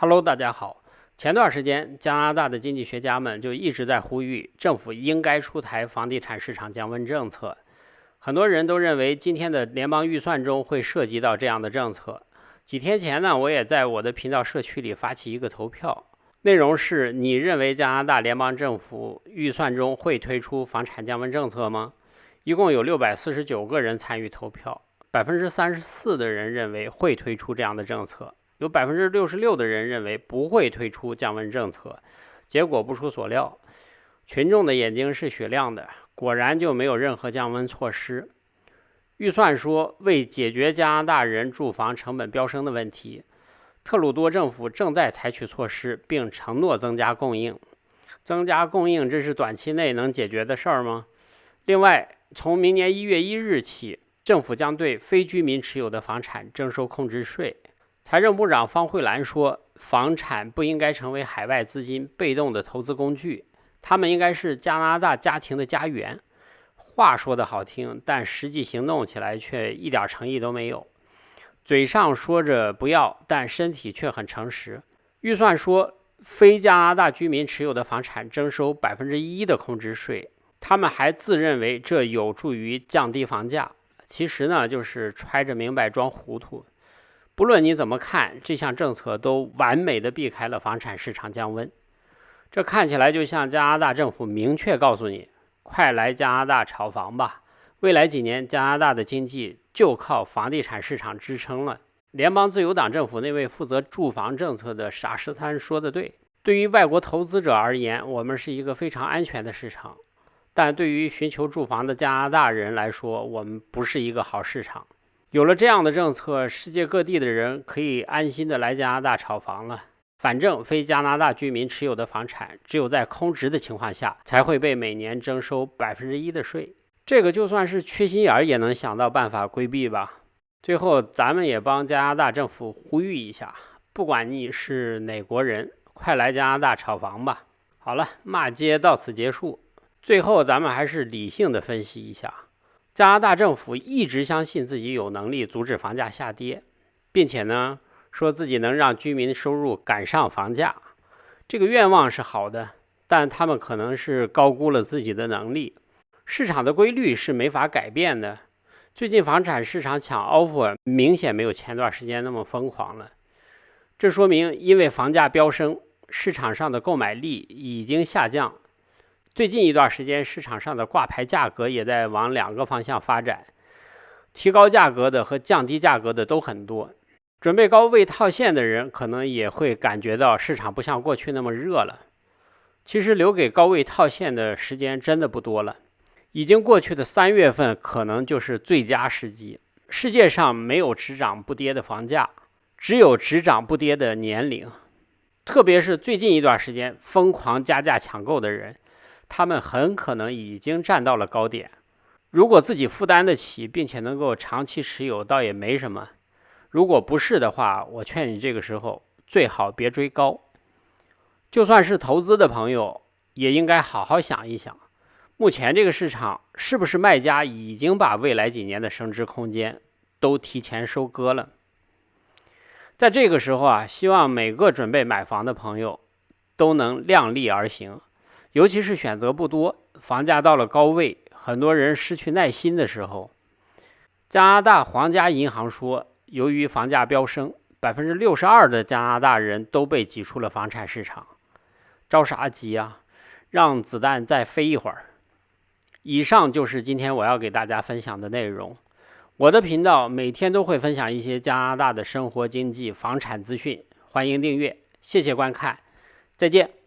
Hello， 大家好。前段时间，加拿大的经济学家们就一直在呼吁政府应该出台房地产市场降温政策。很多人都认为今天的联邦预算中会涉及到这样的政策。几天前呢，我也在我的频道社区里发起一个投票，内容是：你认为加拿大联邦政府预算中会推出房产降温政策吗？一共有649个人参与投票，34%的人认为会推出这样的政策。有66%的人认为不会推出降温政策，结果不出所料，群众的眼睛是雪亮的，果然就没有任何降温措施。预算说，为解决加拿大人住房成本飙升的问题，特鲁多政府正在采取措施，并承诺增加供应。增加供应，这是短期内能解决的事儿吗？另外，从明年1月1日起，政府将对非居民持有的房产征收空置税。财政部长方慧兰说，房产不应该成为海外资金被动的投资工具，他们应该是加拿大家庭的家园。话说得好听，但实际行动起来却一点诚意都没有。嘴上说着不要，但身体却很诚实。预算说，非加拿大居民持有的房产征收1%的空置税，他们还自认为这有助于降低房价，其实呢，就是揣着明白装糊涂。不论你怎么看，这项政策都完美的避开了房产市场降温。这看起来就像加拿大政府明确告诉你，快来加拿大炒房吧，未来几年加拿大的经济就靠房地产市场支撑了。联邦自由党政府那位负责住房政策的傻十三说的对，对于外国投资者而言，我们是一个非常安全的市场，但对于寻求住房的加拿大人来说，我们不是一个好市场。有了这样的政策，世界各地的人可以安心的来加拿大炒房了。反正非加拿大居民持有的房产，只有在空置的情况下，才会被每年征收1%的税。这个就算是缺心眼也能想到办法规避吧。最后，咱们也帮加拿大政府呼吁一下，不管你是哪国人，快来加拿大炒房吧。好了，骂街到此结束。最后，咱们还是理性的分析一下。加拿大政府一直相信自己有能力阻止房价下跌，并且呢，说自己能让居民收入赶上房价。这个愿望是好的，但他们可能是高估了自己的能力。市场的规律是没法改变的。最近房产市场抢 offer 明显没有前段时间那么疯狂了。这说明因为房价飙升，市场上的购买力已经下降。最近一段时间，市场上的挂牌价格也在往2个方向发展，提高价格的和降低价格的都很多。准备高位套现的人可能也会感觉到市场不像过去那么热了。其实留给高位套现的时间真的不多了，已经过去的3月份可能就是最佳时机。世界上没有只涨不跌的房价，只有只涨不跌的年龄。特别是最近一段时间疯狂加价抢购的人，他们很可能已经站到了高点。如果自己负担得起，并且能够长期持有，倒也没什么。如果不是的话，我劝你这个时候最好别追高。就算是投资的朋友，也应该好好想一想，目前这个市场是不是卖家已经把未来几年的升值空间都提前收割了。在这个时候希望每个准备买房的朋友都能量力而行。尤其是选择不多，房价到了高位，很多人失去耐心的时候。加拿大皇家银行说，由于房价飙升，62%的加拿大人都被挤出了房产市场。着啥急啊？让子弹再飞一会儿。以上就是今天我要给大家分享的内容。我的频道每天都会分享一些加拿大的生活、经济、房产资讯，欢迎订阅，谢谢观看，再见。